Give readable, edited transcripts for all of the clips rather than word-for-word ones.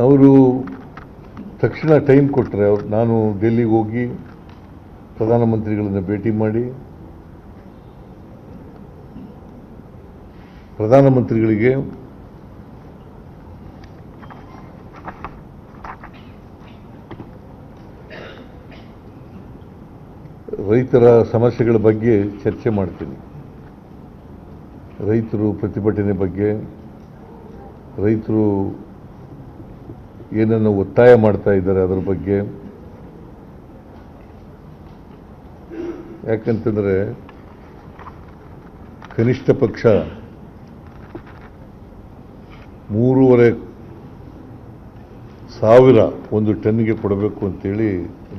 ಅವರು ತಕ್ಷಣ ಟೈಮ್ ಕೊಟ್ಟರೆ ನಾನು ಡೆಲ್ಲಿಗೆ ಹೋಗಿ ಪ್ರಧಾನಮಂತ್ರಿಗಳನ್ನು ಭೇಟಿ ಮಾಡಿ ಪ್ರಧಾನಮಂತ್ರಿಗಳಿಗೆ ರೈತರ ಸಮಸ್ಯೆಗಳ ಬಗ್ಗೆ ಚರ್ಚೆ ಮಾಡ್ತೀನಿ. ರೈತರು ಪ್ರತಿಭಟನೆ ಬಗ್ಗೆ, ರೈತರು ಏನನ್ನು ಒತ್ತಾಯ ಮಾಡ್ತಾ ಇದ್ದಾರೆ ಅದರ ಬಗ್ಗೆ. ಯಾಕಂತಂದರೆ ಕನಿಷ್ಠ ಪಕ್ಷ 3,500 ಒಂದು ಟನ್ಗೆ ಕೊಡಬೇಕು ಅಂತೇಳಿ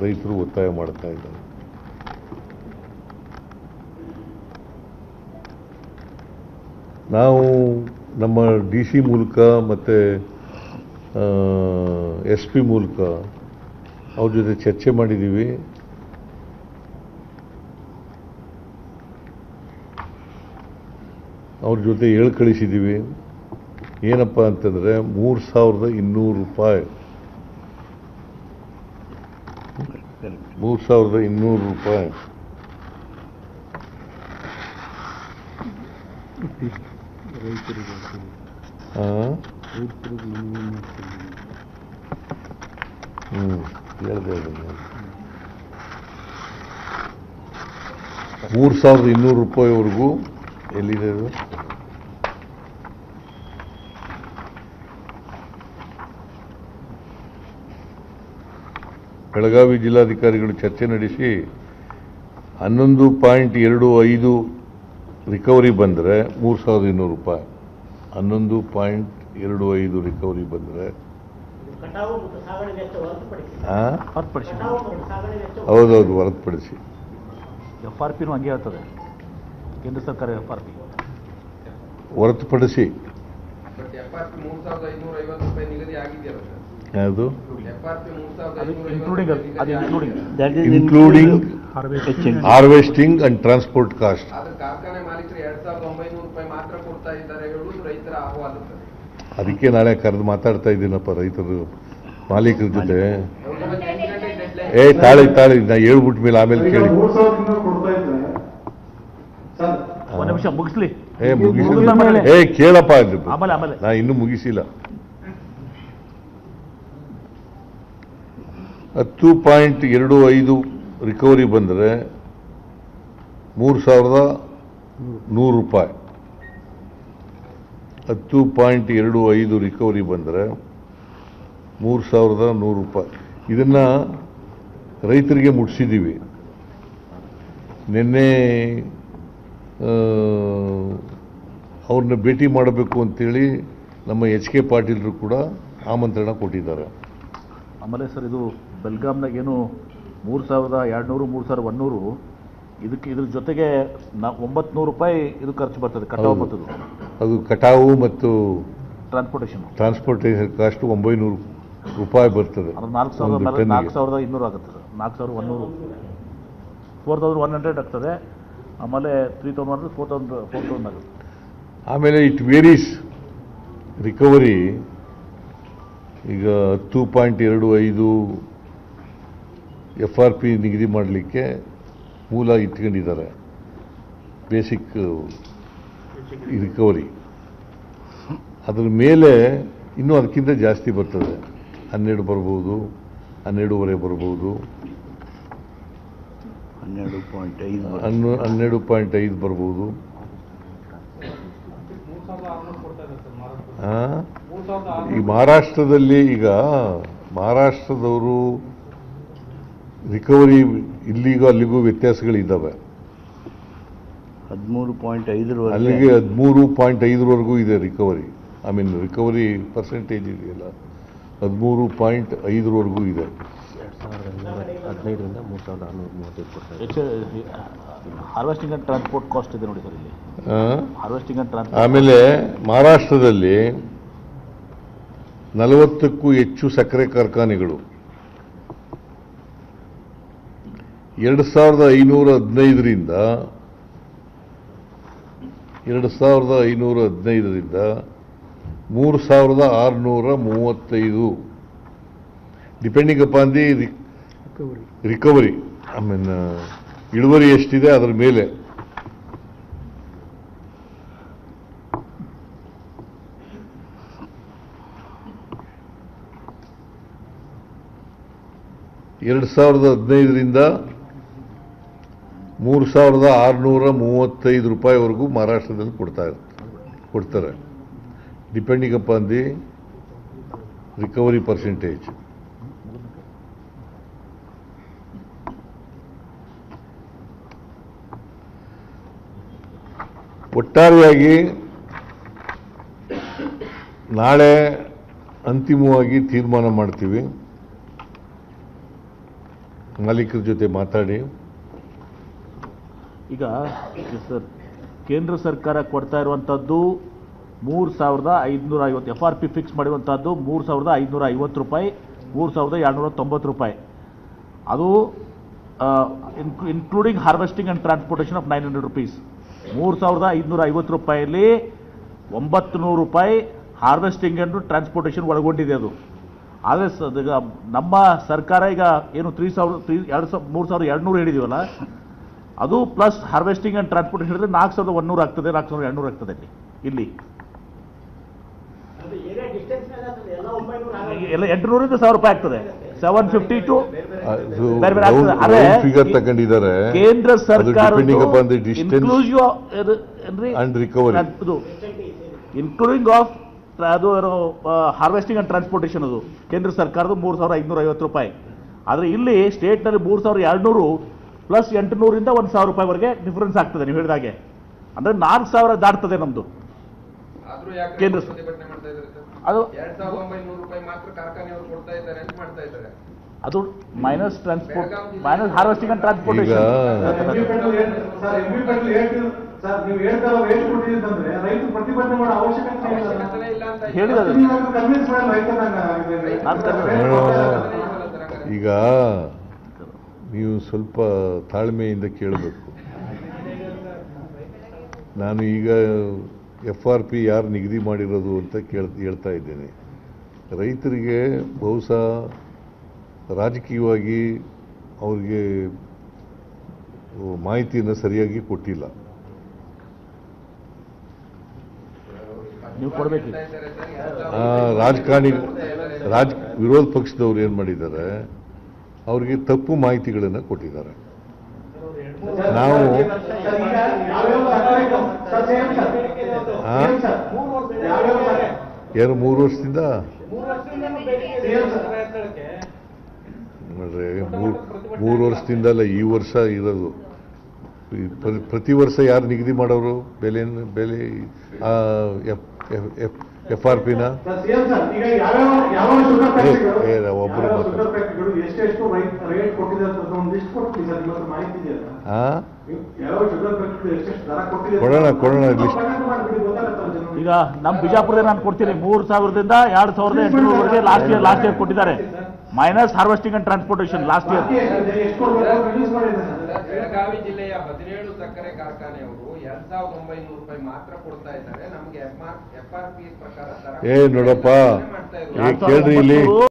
ರೈತರು ಒತ್ತಾಯ ಮಾಡ್ತಾ ಇದ್ದಾರೆ. ನಾವು ನಮ್ಮ DC ಮೂಲಕ ಮತ್ತು SP ಮೂಲಕ ಅವ್ರ ಜೊತೆ ಚರ್ಚೆ ಮಾಡಿದ್ದೀವಿ. ಅವ್ರ ಜೊತೆ ಹೇಳಿ ಕಳಿಸಿದ್ದೀವಿ. ಏನಪ್ಪ ಅಂತಂದರೆ 3,200 ರೂಪಾಯಿ 3,200 ರೂಪಾಯಿ ಹೇಳಿದೆ. 3,200 ರೂಪಾಯಿವರೆಗೂ ಎಲ್ಲಿದೆ ಅದು? ಬೆಳಗಾವಿ ಜಿಲ್ಲಾಧಿಕಾರಿಗಳು ಚರ್ಚೆ ನಡೆಸಿ 11.25 ರಿಕವರಿ ಬಂದರೆ 3,200 ರೂಪಾಯಿ. 11.25 ರಿಕವರಿ ಬಂದರೆ ಹೌದೌದು, ಹೊರತುಪಡಿಸಿ FRPನೂ ಹಂಗೆ ಆಗ್ತದೆ. ಕೇಂದ್ರ ಸರ್ಕಾರ FRP ಹೊರತುಪಡಿಸಿ ಯಾವುದು including harvesting and transport cost. ಅದಕ್ಕೆ ನಾಳೆ ಕರೆದು ಮಾತಾಡ್ತಾ ಇದ್ದೀನಪ್ಪ ರೈತರು ಮಾಲೀಕರ ಜೊತೆ. ತಾಳಿ ನಾ ಹೇಳ್ಬಿಟ್ಟ ಮೇಲೆ ಆಮೇಲೆ ಕೇಳಿ. ಮುಗಿಸ್ಲಿ ಕೇಳಪ್ಪ, ನಾ ಇನ್ನೂ ಮುಗಿಸಿಲ್ಲ. 10.25 ರಿಕವರಿ ಬಂದರೆ 3,100 ರೂಪಾಯಿ. 10.25 ರಿಕವರಿ ಬಂದರೆ 3,100 ರೂಪಾಯಿ. ಇದನ್ನು ರೈತರಿಗೆ ಮುಟ್ಟಿಸಿದ್ದೀವಿ. ನಿನ್ನೆ ಅವ್ರನ್ನ ಭೇಟಿ ಮಾಡಬೇಕು ಅಂತೇಳಿ ನಮ್ಮ HK ಪಾಟೀಲರು ಕೂಡ ಆಮಂತ್ರಣ ಕೊಟ್ಟಿದ್ದಾರೆ. ಆಮೇಲೆ ಸರ್, ಇದು ಬೆಲ್ಗಾಮ್ನಾಗ ಏನು 3,200 3,100 ಇದ್ರ ಜೊತೆಗೆ 900 ರೂಪಾಯಿ ಇದು ಖರ್ಚು ಬರ್ತದೆ ಕಟಾವು ಬರ್ತದೆ. ಅದು ಕಟಾವು ಮತ್ತು ಟ್ರಾನ್ಸ್ಪೋರ್ಟೇಷನ್ ಕಾಸ್ಟ್ 900 ರೂಪಾಯಿ ಬರ್ತದೆ. 4,200 ಆಗುತ್ತೆ ಸರ್. 4,100 4,100 ಆಗ್ತದೆ. ಆಮೇಲೆ 3,000 4,000 ಆಗುತ್ತೆ. ಆಮೇಲೆ ಇಟ್ ವೇರೀಸ್ ರಿಕವರಿ. ಈಗ 10.25 FRP ನಿಗದಿ ಮಾಡಲಿಕ್ಕೆ ಮೂಲ ಇಟ್ಕೊಂಡಿದ್ದಾರೆ, ಬೇಸಿಕ್ ರಿಕವರಿ. ಅದರ ಮೇಲೆ ಇನ್ನೂ ಅದಕ್ಕಿಂತ ಜಾಸ್ತಿ ಬರ್ತದೆ. 12 ಬರ್ಬೋದು, 12.5 ಬರ್ಬೋದು, 12.5 ಬರ್ಬೋದು. ಈ ಮಹಾರಾಷ್ಟ್ರದಲ್ಲಿ ಈಗ ಮಹಾರಾಷ್ಟ್ರದವರು ರಿಕವರಿ ಇಲ್ಲಿಗೂ ಅಲ್ಲಿಗೂ ವ್ಯತ್ಯಾಸಗಳಿದ್ದಾವೆ. 13.5 ಅಲ್ಲಿಗೆ 13.5ವರೆಗೂ ಇದೆ ರಿಕವರಿ. ರಿಕವರಿ ಪರ್ಸೆಂಟೇಜ್ ಇದೆಯಲ್ಲ 13.5ವರೆಗೂ ಇದೆ. 2015ರಿಂದ 3,635 ಹಾರ್ವೆಸ್ಟಿಂಗ್ ಅಂಡ್ ಟ್ರಾನ್ಸ್ಪೋರ್ಟ್ ಕಾಸ್ಟ್ ಇದೆ ನೋಡಿ ಸರ್ ಇಲ್ಲಿ. Harvesting and transport. ಆಮೇಲೆ ಮಹಾರಾಷ್ಟ್ರದಲ್ಲಿ 40ಕ್ಕೂ ಹೆಚ್ಚು ಸಕ್ಕರೆ ಕಾರ್ಖಾನೆಗಳು 2,515ರಿಂದ 2,515ರಿಂದ 3635 depending upon the recovery I mean ಇಳುವರಿ ಎಷ್ಟಿದೆ ಅದರ ಮೇಲೆ. (2015) 3635 ರೂಪಾಯಿವರೆಗೂ ಮಹಾರಾಷ್ಟ್ರದಲ್ಲಿ ಕೊಡ್ತಾರೆ depending upon the recovery percentage. ಒಟ್ಟಾರೆಯಾಗಿ ನಾಳೆ ಅಂತಿಮವಾಗಿ ತೀರ್ಮಾನ ಮಾಡ್ತೀವಿ. ಮಾಲೀಕರ ಜೊತೆ ಮಾತಾಡಿ ಈಗ ಸರ್ ಕೇಂದ್ರ ಸರ್ಕಾರ ಕೊಡ್ತಾ ಇರುವಂಥದ್ದು 3550 FRP ಫಿಕ್ಸ್ ಮಾಡಿರುವಂಥದ್ದು 3550 ರೂಪಾಯಿ, 3290 ರೂಪಾಯಿ. ಅದು including harvesting and transportation of 900 rupees. 3550 ರೂಪಾಯಲ್ಲಿ 900 ರೂಪಾಯಿ ಹಾರ್ವೆಸ್ಟಿಂಗ್ ಆ್ಯಂಡ್ ಟ್ರಾನ್ಸ್ಪೋರ್ಟೇಷನ್ ಒಳಗೊಂಡಿದೆ ಅದು. ಆದರೆ ನಮ್ಮ ಸರ್ಕಾರ ಈಗ ಏನು 3200 ಹೇಳಿದೀವಲ್ಲ, ಅದು ಪ್ಲಸ್ ಹಾರ್ವೆಸ್ಟಿಂಗ್ ಆ್ಯಂಡ್ ಟ್ರಾನ್ಸ್ಪೋರ್ಟೇಷನ್ ಹೇಳಿದ್ರೆ 4100 ಆಗ್ತದೆ, 4200 ಆಗ್ತದೆ ಇಲ್ಲಿ. ಎಲ್ಲ 800ರಿಂದ 1000 ರೂಪಾಯಿ ಆಗ್ತದೆ. 750 ಟು ಫಿಗರ್ ತಗೊಂಡಿದ್ದಾರೆ ಕೇಂದ್ರ ಸರ್ಕಾರ ಇನ್ಕ್ಲೂಡಿಂಗ್ ಆಫ್ ಅದು ಹಾರ್ವೆಸ್ಟಿಂಗ್ ಅಂಡ್ ಟ್ರಾನ್ಸ್ಪೋರ್ಟೇಷನ್. ಅದು ಕೇಂದ್ರ ಸರ್ಕಾರದ 3550 ರೂಪಾಯಿ. ಆದರೆ ಇಲ್ಲಿ ಸ್ಟೇಟ್ನಲ್ಲಿ 3200 ಪ್ಲಸ್ 800ರಿಂದ 1000 ರೂಪಾಯಿವರೆಗೆ ಡಿಫರೆನ್ಸ್ ಆಗ್ತದೆ. ನೀವು ಹೇಳಿದಾಗೆ ಅಂದರೆ 4000 ದಾಟ್ತದೆ ನಮ್ಮದು ಕೇಂದ್ರ. ಅದು ಅದು minus transport minus harvesting and transportation. ಈಗ ನೀವು ಸ್ವಲ್ಪ ತಾಳ್ಮೆಯಿಂದ ಕೇಳಬೇಕು. ನಾನು ಈಗ FRP ಯಾರು ನಿಗದಿ ಮಾಡಿರೋದು ಅಂತ ಹೇಳ್ತಾ ಇದ್ದೇನೆ. ರೈತರಿಗೆ ಬಹುಶಃ ರಾಜಕೀಯವಾಗಿ ಅವ್ರಿಗೆ ಮಾಹಿತಿಯನ್ನು ಸರಿಯಾಗಿ ಕೊಟ್ಟಿಲ್ಲ. ನೀವು ಕೊಡಬೇಕು. ರಾಜಕಾರಣಿ ವಿರೋಧ ಪಕ್ಷದವ್ರು ಏನು ಮಾಡಿದ್ದಾರೆ, ಅವ್ರಿಗೆ ತಪ್ಪು ಮಾಹಿತಿಗಳನ್ನು ಕೊಟ್ಟಿದ್ದಾರೆ. ನಾವು ಯಾರು 3 ವರ್ಷದಿಂದ ನೋಡ್ರಿ 3 ವರ್ಷದಿಂದಲ್ಲ, ಈ ವರ್ಷ ಇರೋದು. ಪ್ರತಿ ವರ್ಷ ಯಾರು ನಿಗದಿ ಮಾಡೋರು ಬೆಲೆ FRPನ? ಒಬ್ಬರು ಕೊಡೋಣ ಲಿಸ್ಟ್. ಈಗ ನಮ್ಮ ಬಿಜಾಪುರದಲ್ಲಿ ನಾನು ಕೊಡ್ತೀನಿ 3000ದಿಂದ 2800ವರೆಗೆ ಲಾಸ್ಟ್ ಇಯರ್ ಕೊಟ್ಟಿದ್ದಾರೆ. Minus harvesting and transportation last year. Belagavi ಜಿಲ್ಲೆಯ 17 ಸಕ್ಕರೆ ಕಾರ್ಖಾನೆಯವರು 2900 ರೂಪಾಯಿ ಮಾತ್ರ ಕೊಡ್ತಾ ಇದ್ದಾರೆ. ನಮಗೆ FRP ಪ್ರಕಾರ ನೋಡಪ್ಪ ಕೇಳ್ರಿ ಇಲ್ಲಿ